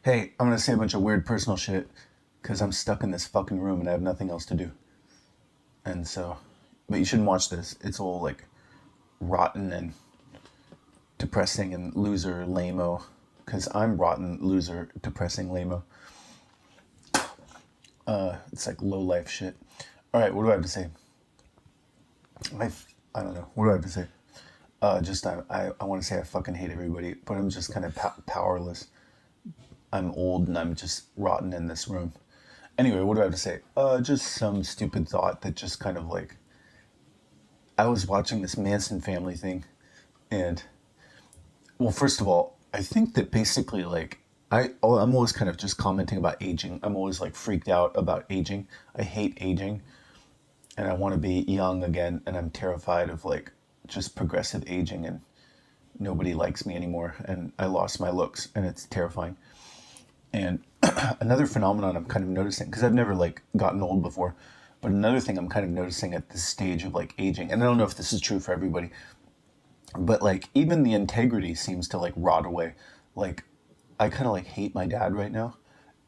Hey, I'm gonna say a bunch of weird personal shit because I'm stuck in this fucking room and I have nothing else to do. And so, but you shouldn't watch this. It's all like rotten and depressing and loser lameo. Because I'm rotten, loser, depressing lameo. It's like low life shit. All right, what do I have to say? I, I don't know. What do I have to say? Just I want to say I fucking hate everybody, but I'm just kind of powerless. I'm old and I'm just rotten in this room. Anyway, what do I have to say? Just some stupid thought that just kind of like I was watching this Manson family thing, and well, first of all, I think that basically like I'm always kind of just commenting about aging. I'm always like freaked out about aging. I hate aging, and I want to be young again, and I'm terrified of like just progressive aging and nobody likes me anymore, and I lost my looks, and it's terrifying. And another phenomenon I'm kind of noticing, because I've never like gotten old before, but another thing I'm kind of noticing at this stage of like aging, and I don't know if this is true for everybody, but like even the integrity seems to like rot away. Like I kind of like hate my dad right now.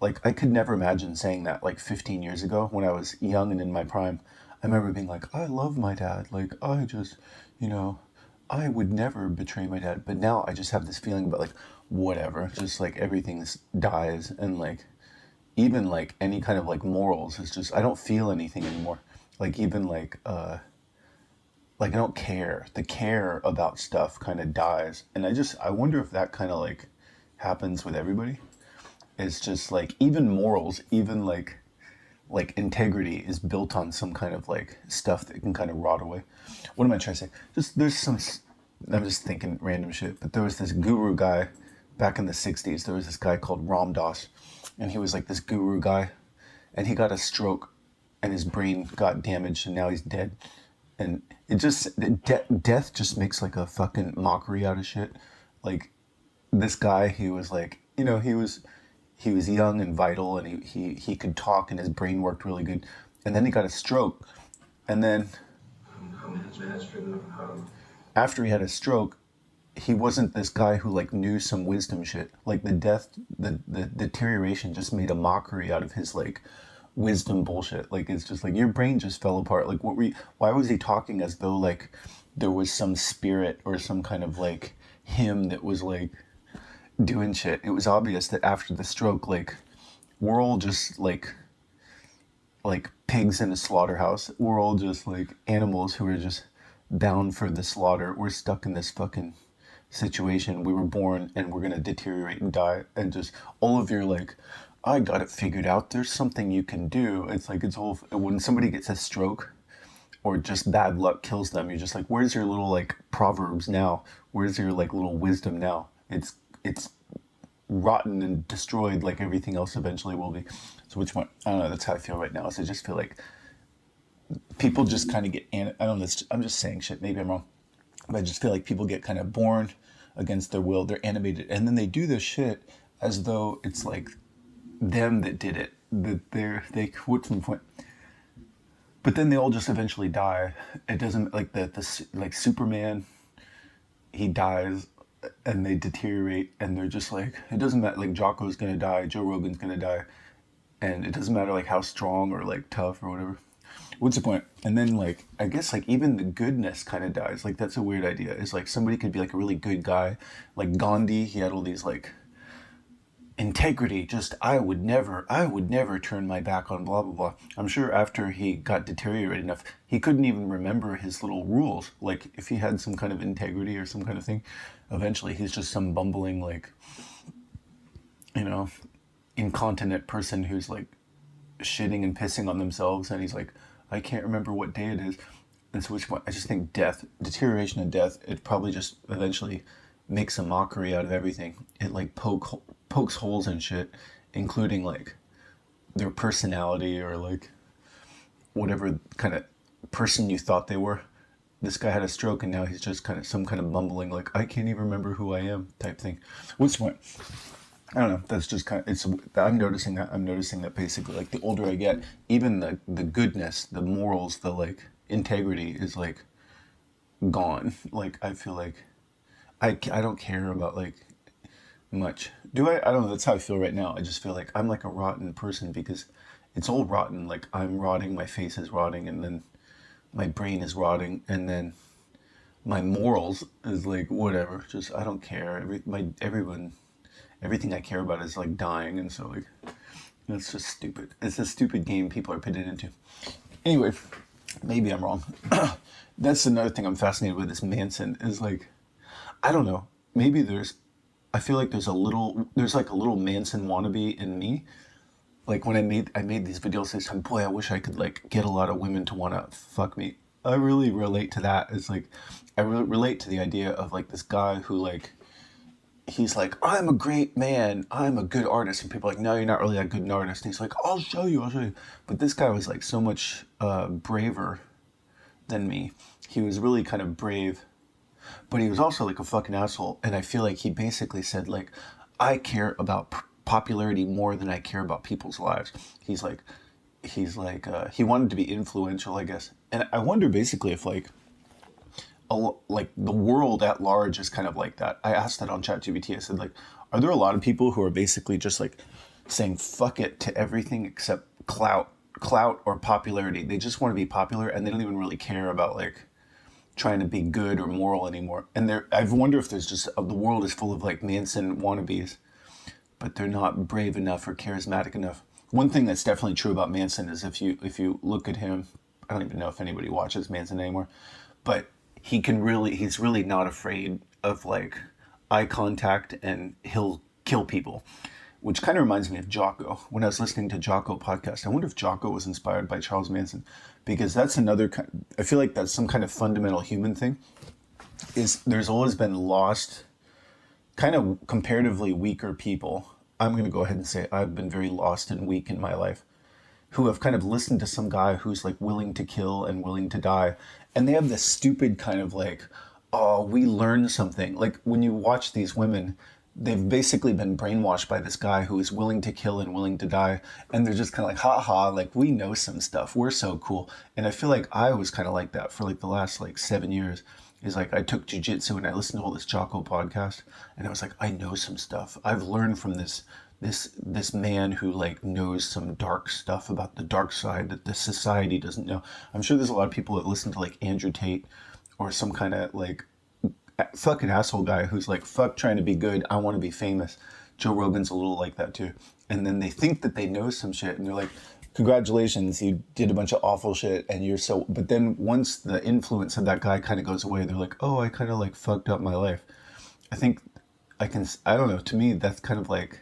Like I could never imagine saying that like 15 years ago when I was young and in my prime. I remember being like, I love my dad. Like I just, you know, I would never betray my dad. But now I just have this feeling about like whatever, just like everything dies and like even like any kind of like morals is just I don't feel anything anymore. Like even like I don't care. The care about stuff kind of dies, and I wonder if that kind of like happens with everybody. It's just like even morals, even like integrity is built on some kind of like stuff that can kind of rot away. What am I trying to say? Just there's some. I'm just thinking random shit, but there was this guru guy back in the '60s. There was this guy called Ram Dass, and he was like this guru guy, and he got a stroke, and his brain got damaged, and now he's dead. And it just death just makes like a fucking mockery out of shit. Like this guy, he was like, he was young and vital, and he could talk, and his brain worked really good. And then he got a stroke, and then after he had a stroke, he wasn't this guy who like knew some wisdom shit. Like the deterioration just made a mockery out of his like wisdom bullshit. Like it's just like your brain just fell apart. Like why was he talking as though like there was some spirit or some kind of like him that was like doing shit? It was obvious that after the stroke, like we're all just like pigs in a slaughterhouse. We're all just like animals who are just bound for the slaughter. We're stuck in this fucking situation. We were born and we're gonna deteriorate and die. And just all of your like, I got it figured out. There's something you can do. It's like it's all when somebody gets a stroke or just bad luck kills them. You're just like, where's your little like proverbs now? Where's your like little wisdom now? It's rotten and destroyed like everything else eventually will be. So which one? I don't know. That's how I feel right now. So I just feel like people just kind of get. I don't know. I'm just saying shit. Maybe I'm wrong, but I just feel like people get kind of born against their will. They're animated, and then they do this shit as though it's like them that did it. That they what's the point? But then they all just eventually die. It doesn't like the like Superman. He dies and they deteriorate and they're just like it doesn't matter like Jocko's gonna die, Joe Rogan's gonna die, and it doesn't matter like how strong or like tough or whatever. What's the point? And then like I guess like even the goodness kind of dies. Like that's a weird idea. It's like somebody could be like a really good guy, like Gandhi. He had all these like integrity. Just I would never turn my back on blah blah blah. I'm sure after he got deteriorated enough, he couldn't even remember his little rules. Like if he had some kind of integrity or some kind of thing, eventually he's just some bumbling like you know incontinent person who's like shitting and pissing on themselves, and he's like, I can't remember what day it is. And so, which point, I just think death, deterioration, and death, it probably just eventually makes a mockery out of everything. It like pokes holes in shit, including like their personality or like whatever kind of person you thought they were. This guy had a stroke, and now he's just kind of some kind of mumbling like I can't even remember who I am type thing. What's the point? I don't know. That's just kind of it's. I'm noticing that. I'm noticing that basically, like the older I get, even the goodness, the morals, the like integrity is like gone. Like I feel like I don't care about like much. Do I? I don't know. That's how I feel right now. I just feel like I'm like a rotten person because it's all rotten. Like I'm rotting, my face is rotting, and then my brain is rotting, and then my morals is like whatever. Just I don't care. Everything I care about is like dying, and so like it's just stupid. It's a stupid game people are putting into. Anyway, maybe I'm wrong. That's another thing I'm fascinated with. This Manson is like I don't know. Maybe I feel like there's like a little Manson wannabe in me. Like when I made these videos this time, boy, I wish I could like get a lot of women to want to fuck me. I really relate to that. It's like I really relate to the idea of like this guy who like he's like, I'm a great man, I'm a good artist, and people are like, no, you're not really that good an artist. And he's like, I'll show you. But this guy was like so much braver than me. He was really kind of brave, but he was also like a fucking asshole. And I feel like he basically said like, I care about popularity more than I care about people's lives. He wanted to be influential, I guess. And I wonder basically if like the world at large is kind of like that. I asked that on ChatGPT. I said like, are there a lot of people who are basically just like saying fuck it to everything except clout or popularity? They just want to be popular and they don't even really care about like trying to be good or moral anymore. And I wonder if there's just the world is full of like Manson wannabes, but they're not brave enough or charismatic enough. One thing that's definitely true about Manson is if you look at him, I don't even know if anybody watches Manson anymore, but he's really not afraid of like eye contact and he'll kill people, which kind of reminds me of Jocko. When I was listening to Jocko podcast, I wonder if Jocko was inspired by Charles Manson, because that's another I feel like that's some kind of fundamental human thing. Is there's always been lost, kind of comparatively weaker people. I'm going to go ahead and say I've been very lost and weak in my life, who have kind of listened to some guy who's like willing to kill and willing to die. And they have this stupid kind of like, oh, we learned something. Like when you watch these women, they've basically been brainwashed by this guy who is willing to kill and willing to die. And they're just kind of like, ha ha, like we know some stuff. We're so cool. And I feel like I was kind of like that for like the last like 7 years. Is like I took jujitsu and I listened to all this Jocko podcast and I was like, I know some stuff. I've learned from this man who like knows some dark stuff about the dark side that the society doesn't know. I'm sure there's a lot of people that listen to like Andrew Tate or some kind of like fucking asshole guy who's like, fuck trying to be good, I want to be famous. Joe Rogan's a little like that too. And then they think that they know some shit and they're like, congratulations, you did a bunch of awful shit and you're so, but then once the influence of that guy kind of goes away, they're like, oh, I kind of like fucked up my life. I think I don't know, to me, that's kind of like,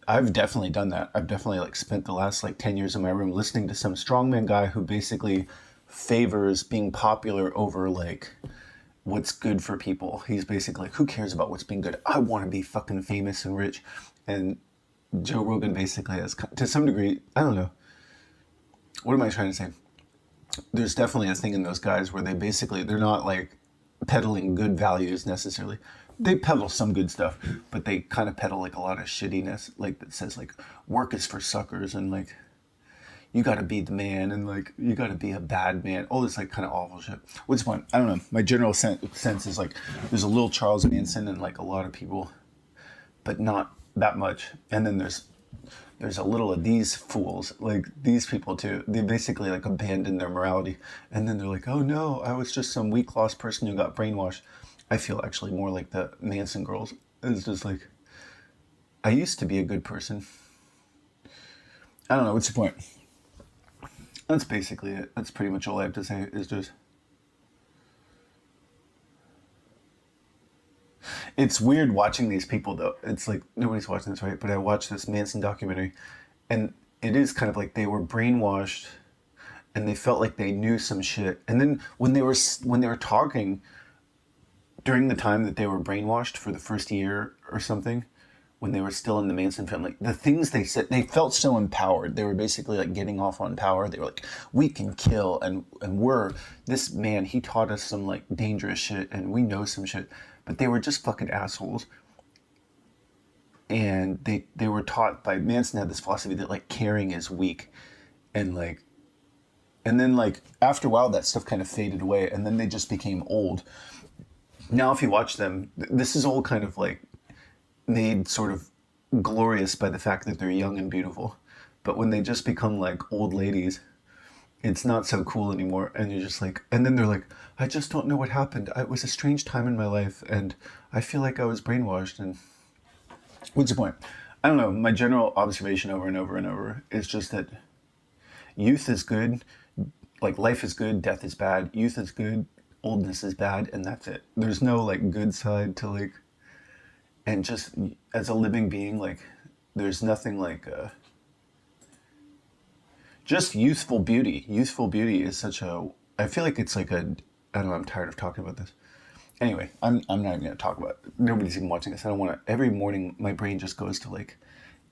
I've definitely done that. I've definitely like spent the last like 10 years in my room listening to some strongman guy who basically favors being popular over like what's good for people. He's basically like, who cares about what's being good? I want to be fucking famous and rich. And Joe Rogan basically has, to some degree, I don't know. What am I trying to say? There's definitely a thing in those guys where they're not like peddling good values necessarily. They peddle some good stuff, but they kind of peddle like a lot of shittiness, like that says like work is for suckers and like you got to be the man and like you got to be a bad man. All this like kind of awful shit. What's one? I don't know. My general sense is like there's a little Charles Manson and like a lot of people, but not that much. And then there's a little of these fools, like these people too. They basically like abandon their morality, and then they're like, oh no, I was just some weak lost person who got brainwashed. I feel actually more like the Manson girls. It's just like, I used to be a good person. I don't know, what's the point? That's basically it. That's pretty much all I have to say is just, it's weird watching these people though. It's like, nobody's watching this, right? But I watched this Manson documentary and it is kind of like they were brainwashed and they felt like they knew some shit. And then when they were talking during the time that they were brainwashed for the first year or something, when they were still in the Manson family, the things they said, they felt so empowered. They were basically like getting off on power. They were like, we can kill and this man, he taught us some like dangerous shit and we know some shit. But they were just fucking assholes. And they were taught by, Manson had this philosophy that like caring is weak. And like, and then like after a while that stuff kind of faded away and then they just became old. Now if you watch them, this is all kind of like made sort of glorious by the fact that they're young and beautiful. But when they just become like old ladies, it's not so cool anymore. And you're just like, and then they're like, I just don't know what happened. It was a strange time in my life, and I feel like I was brainwashed. And what's the point? I don't know. My general observation over and over and over is just that youth is good, like life is good, death is bad. Youth is good, oldness is bad, and that's it. There's no like good side to like, and just as a living being, like there's nothing like just youthful beauty. Youthful beauty is such a. I feel like it's like a. I don't know. I'm tired of talking about this. Anyway, I'm not even gonna talk about it. Nobody's even watching this. I don't want to. Every morning, my brain just goes to like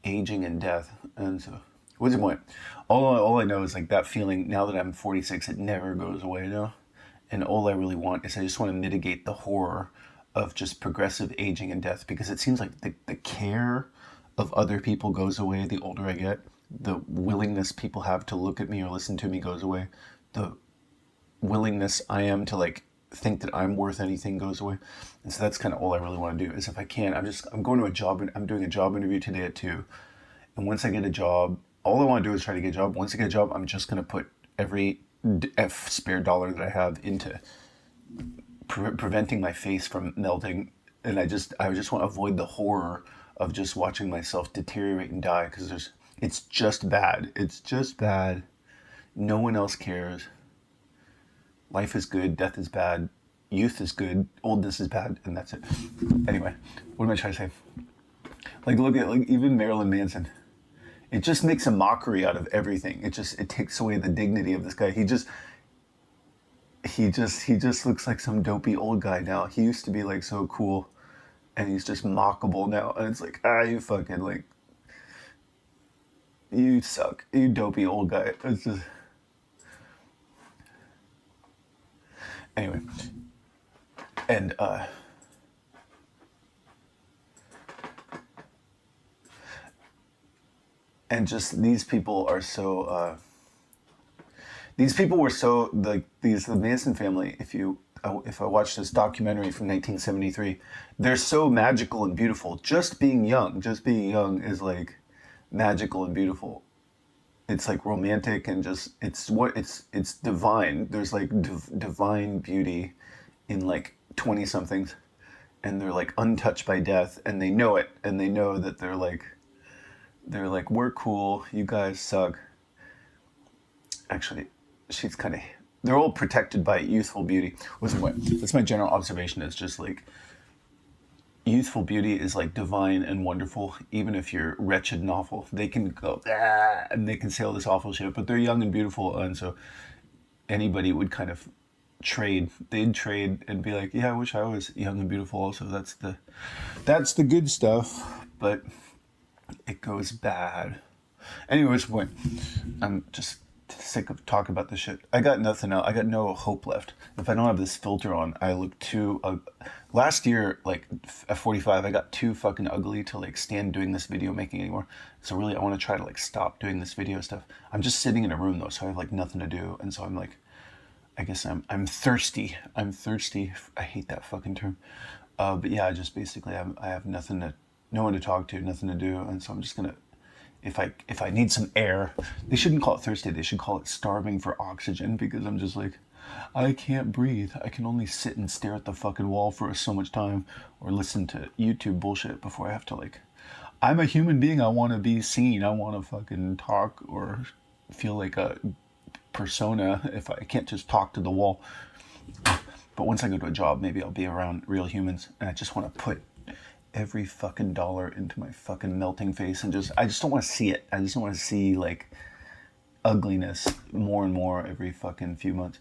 aging and death, and so what's the point? All I know is like that feeling. Now that I'm 46, it never goes away now, and all I really want is I just want to mitigate the horror of just progressive aging and death because it seems like the care of other people goes away the older I get. The willingness people have to look at me or listen to me goes away. The willingness I am to like think that I'm worth anything goes away. And so that's kind of all I really want to do is if I can, I'm going to a job and I'm doing a job interview today at 2. And once I get a job, all I want to do is try to get a job. Once I get a job, I'm just going to put every spare dollar that I have into preventing my face from melting. And I just want to avoid the horror of just watching myself deteriorate and die because it's just bad. It's just bad. No one else cares. Life is good, death is bad, youth is good, oldness is bad, and that's it. Anyway, what am I trying to say? Like, look at like even Marilyn Manson. It just makes a mockery out of everything. It takes away the dignity of this guy. He just looks like some dopey old guy now. He used to be like so cool, and he's just mockable now. And it's like, you fucking like, you suck, you dopey old guy. It's just. Anyway, and and just these people are so. These people were so like the Manson family. If I watched this documentary from 1973, they're so magical and beautiful. Just being young is like magical and beautiful. It's like romantic and just it's divine. There's like divine beauty in like 20 somethings, and they're like untouched by death, and they know it, and they know that they're like we're cool, you guys suck. Actually, she's kind of they're all protected by youthful beauty. Wasn't what that's my general observation. Is just like youthful beauty is like divine and wonderful, even if you're wretched and awful. They can go and they can say all this awful shit, but they're young and beautiful, and so anybody would kind of they'd trade and be like, yeah, I wish I was young and beautiful also. That's the good stuff, but it goes bad. Anyways, point. I'm just sick of talking about this shit. I got nothing else. I got no hope left. If I don't have this filter on, I look too. Last year, like at 45, I got too fucking ugly to like stand doing this video making anymore. So really, I want to try to like stop doing this video stuff. I'm just sitting in a room though, so I have like nothing to do, and so I'm like, I guess I'm thirsty. I'm thirsty. I hate that fucking term. But yeah, I just basically I have no one to talk to, nothing to do, and so I'm just gonna if I need some air, they shouldn't call it thirsty. They should call it starving for oxygen because I'm just like, I can't breathe. I can only sit and stare at the fucking wall for so much time or listen to YouTube bullshit before I have to like. I'm a human being. I want to be seen. I want to fucking talk or feel like a persona if I can't just talk to the wall. But once I go to a job, maybe I'll be around real humans, and I just want to put every fucking dollar into my fucking melting face and I just don't want to see it. I just don't want to see like ugliness more and more every fucking few months.